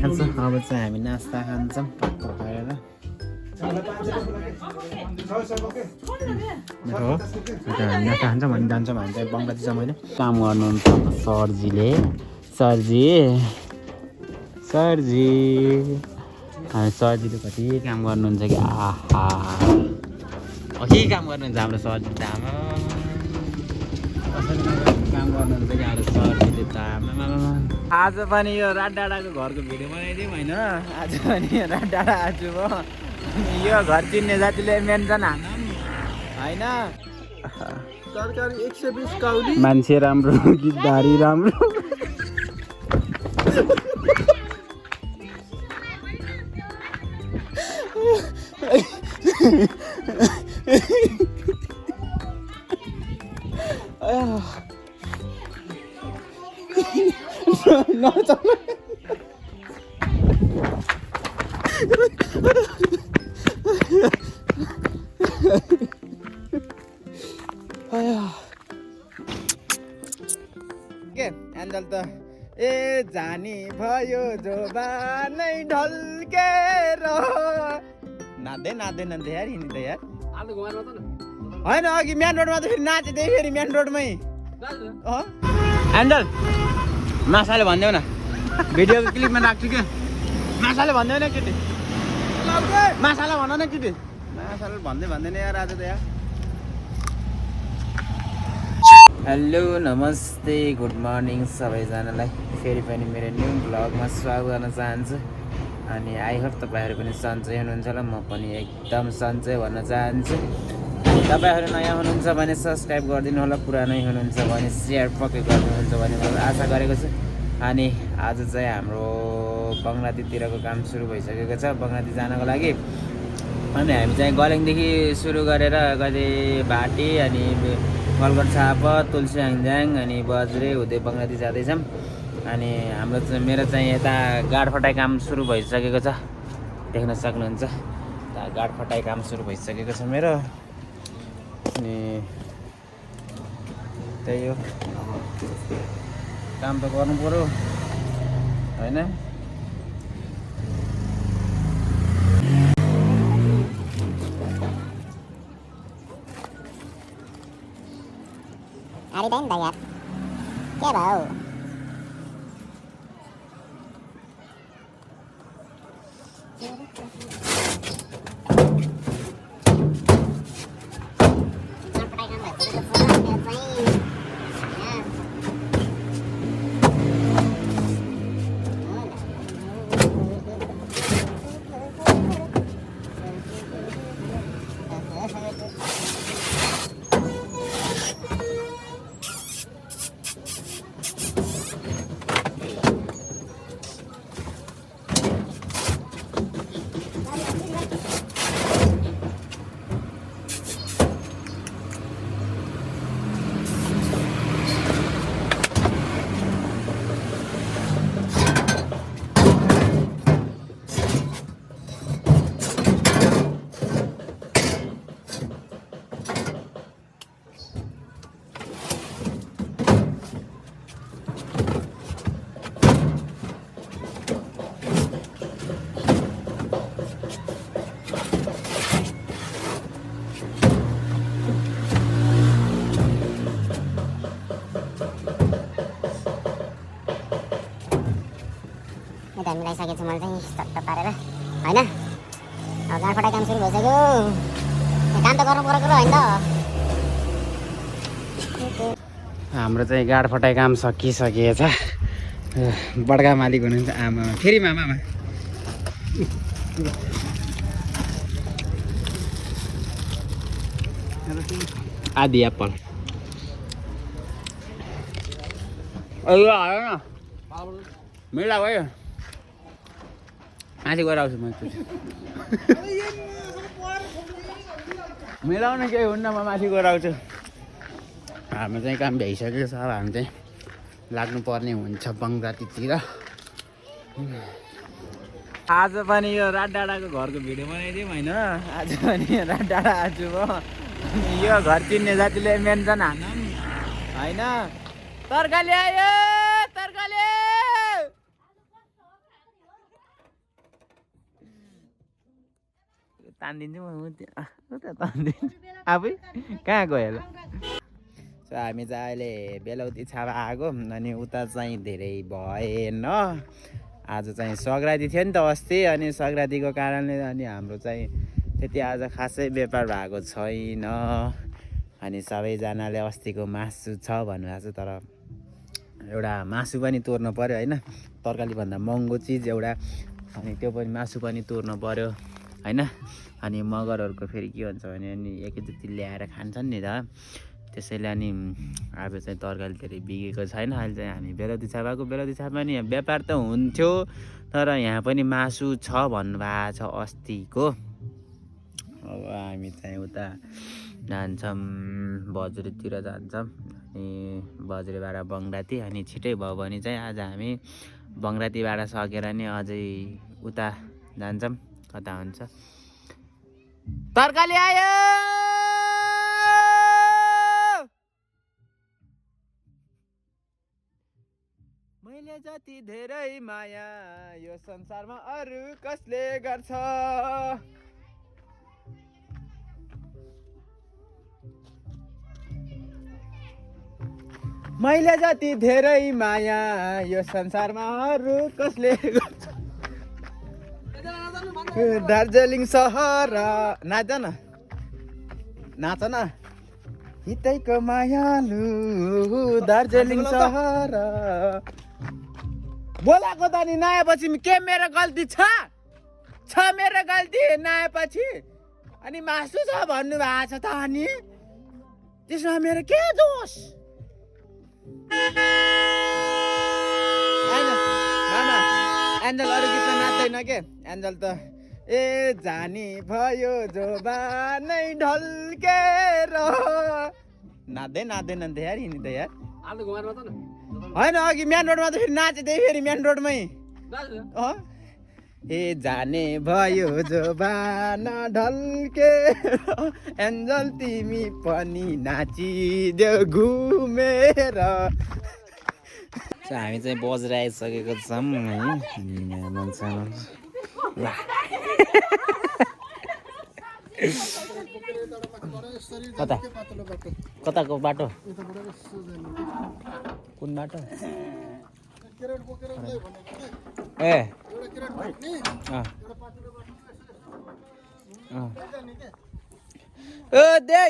अब चाहिँ हामी नास्ता खान्छौँ टक्क भएर हामी नास्ता खान्छौँ भने जान्छौँ हामी चाहिँ बङ्गलादेश जाऊँ होइन काम गर्नुहुन्छ सरजीले सरजी हामी सरजीले कति काम गर्नुहुन्छ कि आहा के काम गर्नुहुन्छ हाम्रो सरजी त आमा काम गर्नुहुन्छ कि हाम्रो सरजीले त आमा आज पनि यो रात डाँडाको घरको भिडियो बनाइदिउँ होइन आज पनि यो रात डाँडा आज भयो यो घर चिन्ने जातिले मेन्सन हानौँ होइन तरकारी 120 काउली मान्छे राम्रो गीतधारी राम्रो एन्जल त ए जानी भयो जोबानै ढल्केर नाच्दै नाच्दै यार हिँड्दै यार होइन अघि मेन रोडमा त फेरि नाचे त्यही फेरि मेन रोडमै एन्जल मासाले भनिदेऊ न भिडियोको क्लिपमा राख्छु क्या मासाले भन्दैन न केटी मासाले भन न केटी मासाले भन्दैन यार आज त यार हेलो नमस्ते गुड मर्निङ सबैजनालाई फेरि पनि मेरो न्यू ब्लगमा स्वागत गर्न चाहन्छु अनि आई होप तपाईँहरू पनि सन्चै हुनुहुन्छ होला म पनि एकदम सन्चै भन्न चाहन्छु तपाईँहरू नयाँ हुनुहुन्छ भने सब्सक्राइब गरिदिनु होला पुरानै हुनुहुन्छ भने सेयर पक्कै गरिदिनुहुन्छ भने मैले आशा गरेको छु अनि आज चाहिँ हाम्रो बङ्गलादेशतिरको काम सुरु भइसकेको छ बङ्गलादेश जानको लागि अनि हामी चाहिँ गलेङदेखि सुरु गरेर कतै भाटी अनि कलकट छाप तुलसी हाङजाङ अनि बज्रे हुँदै बङ्गलादेश जाँदैछौँ अनि हाम्रो चाहिँ मेरो चाहिँ यता गाड फटाइ काम सुरु भइसकेको छ देख्न सक्नुहुन्छ गाड फटाइ काम सुरु भइसकेको छ मेरो अनि त्यही हो काम त गर्नु पर्यो होइन Aridan da यार के भयो मिलाइसकेको छु मैले चाहिँ चट्ट पारेर होइन अब गाड फटाइ काम सुरु भइसक्यो काम त गर्नु परेको होइन त हाम्रो चाहिँ गाड फटाइ काम सकिसकेको छ बड्का मालिक हुनुहुन्छ आमा फेरि मामा आधी एप्पल आयो न मिला भयो माथि गएर आउँछु म मिलाउन केही हुन्न म माथि गएर आउँछु हाम्रो चाहिँ काम भइसकेको छ अब हामी चाहिँ लाग्नुपर्ने हुन्छ बङ्गलादेशतिर आज पनि यो रात डाँडाको घरको भिडियो बनाइदिउँ होइन आज पनि यो रात डाँडा आज भयो यो घर चिन्ने जातिले मेन्सन हानौँ होइन तरकारी आयो तरकारी तानिदिन्छु म उता तानिदिन्छु आफै कहाँ गयो होला सो हामी चाहिँ अहिले बेलौती छापा आएको अनि उता चाहिँ धेरै भएन आज चाहिँ सङ्क्रान्ति थियो नि त अस्ति अनि सङ्क्रान्तिको कारणले अनि हाम्रो चाहिँ त्यति आज खासै व्यापार भएको छैन अनि सबैजनाले अस्तिको मासु छ भन्नुभएको छ तर एउटा मासु पनि तोड्नु पऱ्यो होइन तरकारीभन्दा महँगो चिज एउटा अनि त्यो पनि मासु पनि तोड्नु पऱ्यो होइन अनि मगरहरूको फेरि के हुन्छ भने अनि एकैचोटि ल्याएर खान्छन् नि त त्यसैले अनि अब चाहिँ तरकारी धेरै बिगेको छैन अहिले चाहिँ हामी बेलौती छापाको नि व्यापार त हुन्थ्यो तर यहाँ पनि मासु छ भन्नुभएको छ अस्तिको अब हामी चाहिँ उता जान्छौँ बज्रेतिर जान्छौँ अनि बज्रेबाट बङ्राती अनि छिटै भयो भने चाहिँ आज हामी बङ्रातीबाट सकेर नि अझै उता जान्छौँ कता हुन्छ तरकारी आयो मैले जति धेरै माया यो संसारमा अरू कसले गर्छ मैले जति धेरै माया यो संसारमा अरू कसले गर्छ दार्जिलिङ सहर नाच न हितैको मायालु दार्जिलिङ सहर बोलाको त नि नआएपछि के मेरो गल्ती छ मेरो गल्ती नआएपछि अनि मासु छ भन्नुभएको छ त अनि त्यसमा मेरो के दोष एन्जल अरू गीत नाच्दैन के एन्जल त ए जानी भयो जोबानै ढल्केर नाच्दैन त यार हिँड्नु त यार होइन अघि मेन रोडमा त फेरि नाचे त्यही फेरि मेन रोडमै ए जाने भयो जोबान ढल्केर एन्जल तिमी पनि नाचिदेऊ घुमेर हामी चाहिँ बजेर आइसकेको छौँ है कताको बाटो कुन बाटो ए ओ दे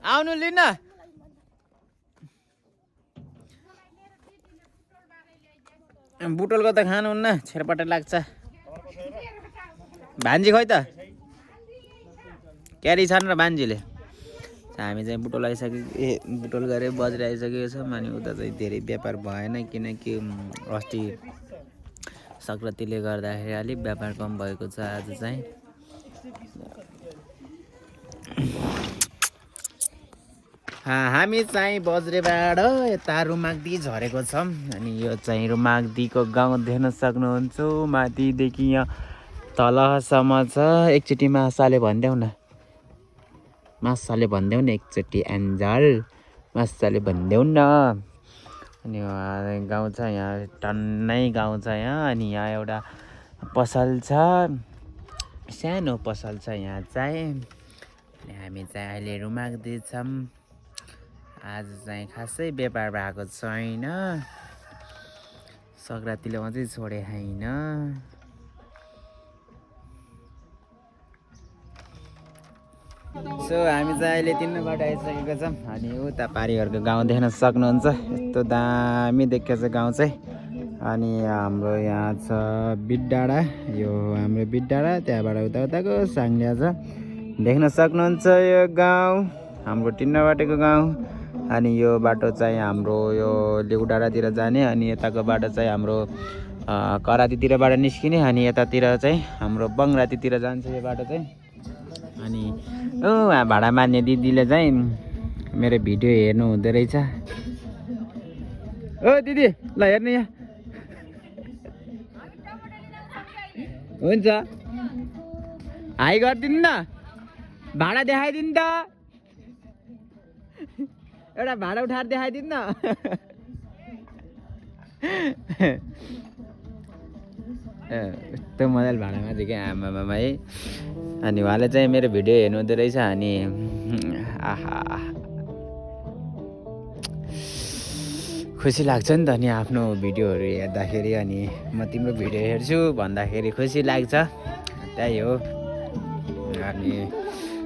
आउनु लिन बुटोलको त खानुहुन्न छेरपटे लाग्छ भान्जी खोइ त क्यारी छन् र भान्जीले हामी चाहिँ बुटोल बुटोल गरेर बजेर आइसकेको छौँ अनि उता चाहिँ धेरै व्यापार भएन किनकि अस्ति सङ्क्रान्तिले गर्दाखेरि अलिक व्यापार कम भएको छ आज चाहिँ हामी चाहिँ बज्रेबाट यता रुमागदी झरेको छौँ अनि यो चाहिँ रुमागदीको गाउँ देख्न सक्नुहुन्छ माथिदेखि यहाँ तलसम्म छ एकचोटि मासाले भनिदेऊ न एकचोटि एन्जल मासाले भनिदेऊ न अनि गाउँ छ यहाँ टन्नै गाउँ छ यहाँ अनि यहाँ एउटा पसल छ सानो पसल छ यहाँ चाहिँ अनि हामी चाहिँ अहिले रुमागदी छौँ आज चाहिँ खासै व्यापार भएको छैन सङ्क्रान्तिले मात्रै छोडे होइन सो हामी चाहिँ अहिले 3 नम्बर आइसकेको छौँ अनि उता पारीहरूको गाउँ देख्न सक्नुहुन्छ यस्तो दामी देखिएको छ गाउँ चाहिँ अनि हाम्रो यहाँ छ बिटडाँडा यो हाम्रो बिटडाँडा त्यहाँबाट उताको साङ्लिया छ देख्न सक्नुहुन्छ यो गाउँ हाम्रो 3 नम्बरको गाउँ अनि यो बाटो चाहिँ हाम्रो यो लेउडाँडातिर जाने अनि यताको बाटो चाहिँ हाम्रो करातीतिरबाट निस्किने अनि यतातिर चाहिँ हाम्रो बङ्रातीतिर जान्छ यो बाटो चाहिँ अनि भाडा मान्ने दिदीले चाहिँ मेरो भिडियो हेर्नु हुँदो रहेछ ओ दिदी ल हेर्नु यहाँ हुन्छ हाई गरिदिनु न भाडा देखाइदिनु त एउटा भाडा उठाएर देखाइदिनु न यस्तो मजाले भाँडामा चाहिँ क्या आमामा है। अनि उहाँले चाहिँ मेरो भिडियो हेर्नुहुँदो रहेछ। अनि आहा खुसी लाग्छ नि त नि आफ्नो भिडियोहरू हेर्दाखेरि। अनि म तिम्रो भिडियो हेर्छु भन्दाखेरि खुसी लाग्छ, त्यही हो। अनि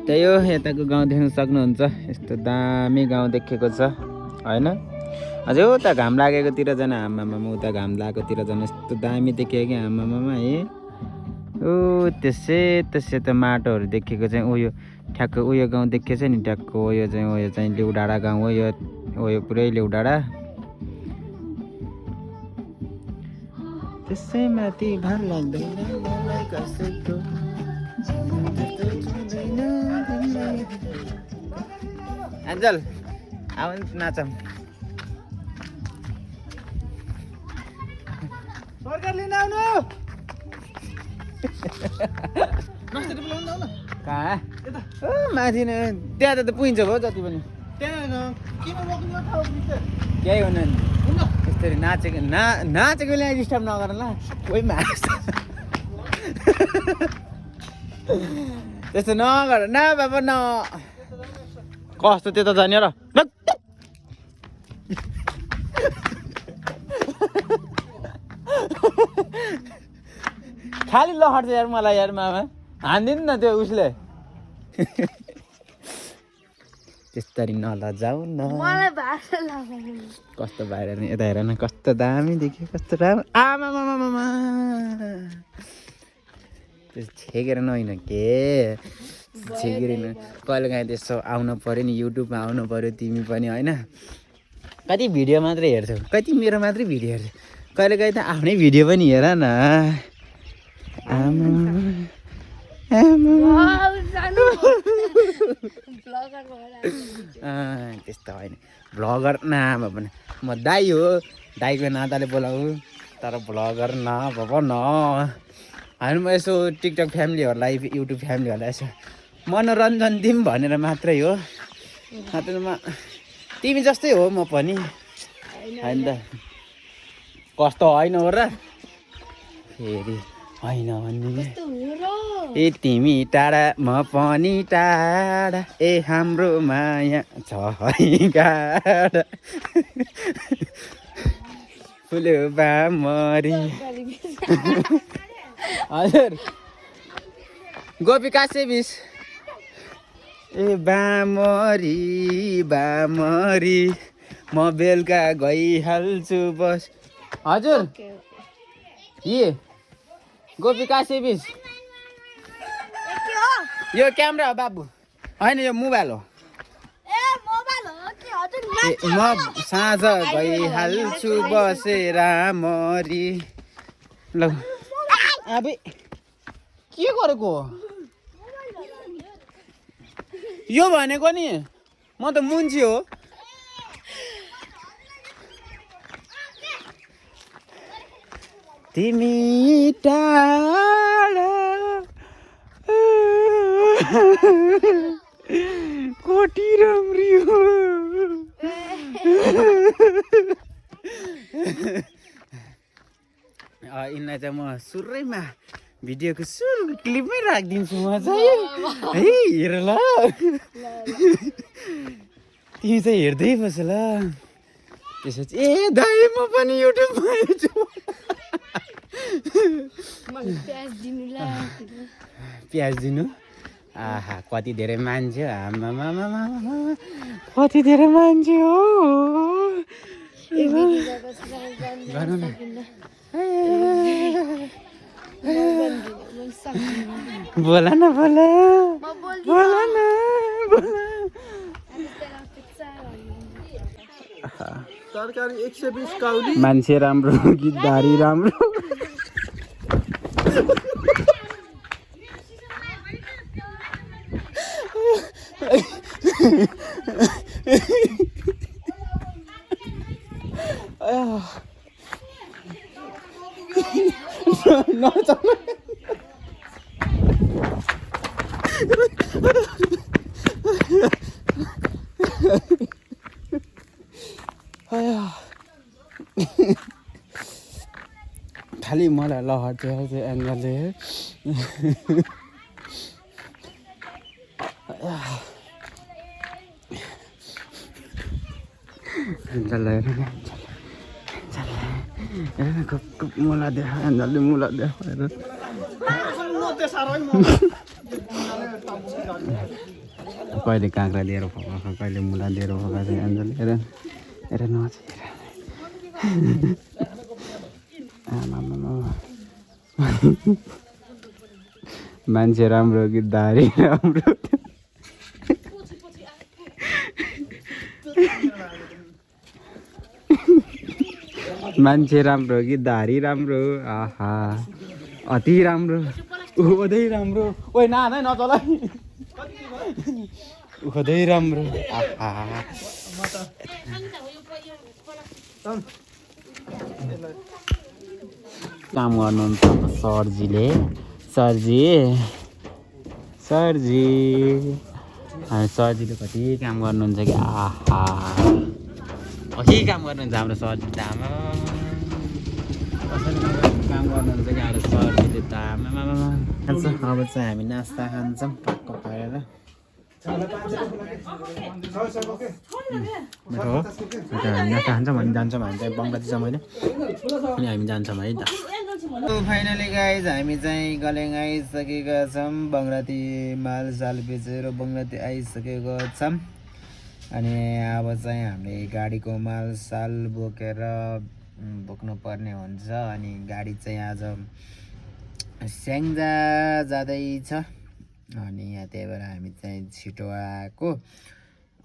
त्यही हो, यताको गाउँ देख्न सक्नुहुन्छ, यस्तो दामी गाउँ देखेको छ होइन। अझै उता घाम लागेकोतिर जान आमामा, उता घाम लागेकोतिर जान यस्तो दामी देखेको क्या आमामा है। ऊ त्यसै त माटोहरू देखेको चाहिँ उयो ठ्याक्क उयो गाउँ देखेको छ नि, ठ्याक्क उयो चाहिँ लेउ डाँडा गाउँ हो यो, उयो पुरै लेउ डाँडा। त्यसै माथि भार लाग्दैन मलाई कसैको। एन्जल आऊ नाचौँ। सरकार लिन आउनु कहाँ माथि नै त्यहाँ त पुगिन्छ भयो जति पनि। त्यहाँ किन रोक्नु ठाउँ भित्र केही हुँदैन यसरी नाचेकोले डिस्टर्ब नगर ल। कोही मास त्यस्तो नगर न बाबा न। कस्तो त्यता जाने र खालि लहर्छ यार मलाई यार मामा, हान्दिनु न त्यो उसले। त्यस्तरी नलजाऊ न। कस्तो बाहिर नि यता हेर न, कस्तो दामी देख्यो, कस्तो राम्रो। आमामामामा त्यो छेकेर नहोइन के छेकेर कहिले काहीँ त्यस्तो आउनु पऱ्यो नि, युट्युबमा आउनु पऱ्यो तिमी पनि होइन। कति भिडियो मात्रै हेर्छौ, कति मेरो मात्रै भिडियो हेर्छौ, कहिले काहीँ त आफ्नै भिडियो पनि हेर न। त्यस्तो होइन भ्लगर नाम पनि म दाई हो, दाईको नाताले बोलाऊ, तर भ्लगर न बाबा न। होइन म यसो टिकटक फ्यामिलीहरूलाई युट्युब फ्यामिलीहरूलाई यसो मनोरञ्जन दिउँ भनेर मात्रै हो। म तिमी जस्तै हो म पनि होइन त। कस्तो होइन हो र फेरि होइन भन्ने। ए तिमी टाढा म पनि टाढा, ए हाम्रो माया छ है गाडा। फुल्यो बामरी। हजुर गोपी कासे बिस। ए बामरी बामरी म बेलुका गइहाल्छु बस। हजुर ए गोपी कासे बिस। यो क्यामेरा हो बाबु, होइन यो मोबाइल हो। म साँझ गइहाल्छु बसेर मरी। ल अब के गरेको यो भनेको नि, म त मुन्ची हो। तिमी टाढा कति राम्री हो। यिनलाई चाहिँ म सुरुमा भिडियोको सुरुको क्लिपमै राखिदिन्छु म चाहिँ है। हेर ल तिमी चाहिँ हेर्दै बस ल। त्यसपछि ए दाइ म पनि युट्युबमा हेर्छु। प्याज दिनु आहा कति धेरै मान्छे हो आमामामा, कति धेरै मान्छे हो। बोला न बोला बोला न बोला। तरकारी 120 काउली। मान्छे राम्रो गीतधारी राम्रो। खालि मलाई लहर चाहिँ एङ्गलले मुला देखा एन्जलले मुला देखा कहिले काँक्रा दिएर फकाएको कहिले मुला दिएर फकाएको एन्जल हेर हेर मान्छे राम्रो कि दारी राम्रो मान्छे राम्रो कि दारी राम्रो आहा अति राम्रो उखदै राम्रो ओइ नादै नचला उखदै राम्रो आहा काम गर्नुहुन्छ सरजीले सरजी सरजीले कति काम गर्नुहुन्छ कि आहा कति काम गर्नुहुन्छ हाम्रो सरजी त आमा काम गर्नुहुन्छ कि हाम्रो सरजीले त आमा अब चाहिँ हामी नास्ता खान्छौँ पक्क पारेर हामी नास्ता खान्छौँ अनि जान्छौँ हामी चाहिँ बङ्गलादेश जाऊँ होइन अनि हामी जान्छौँ है त फाइनली गाइज हामी चाहिँ गलेङ आइसकेका छौँ बङ्गलाती माल साल बेचेर बङ्गलाती आइसकेको छौँ अनि अब चाहिँ हामीले गाडीको माल साल बोकेर बोक्नु पर्ने हुन्छ अनि गाडी चाहिँ आज स्याङ्जा जाँदैछ अनि यहाँ त्यही भएर हामी चाहिँ छिटो आएको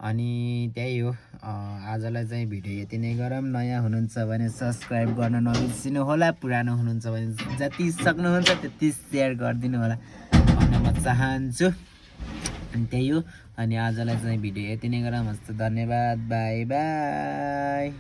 अनि त्यही हो आजलाई चाहिँ भिडियो यति नै गरौँ नयाँ हुनुहुन्छ भने सब्सक्राइब गर्न नबिर्सिनु होला पुरानो हुनुहुन्छ भने जति सक्नुहुन्छ त्यति सेयर गरिदिनु होला भन्न म चाहन्छु अनि त्यही हो अनि आजलाई चाहिँ भिडियो यति नै गरौँ हस्त धन्यवाद बाई बाई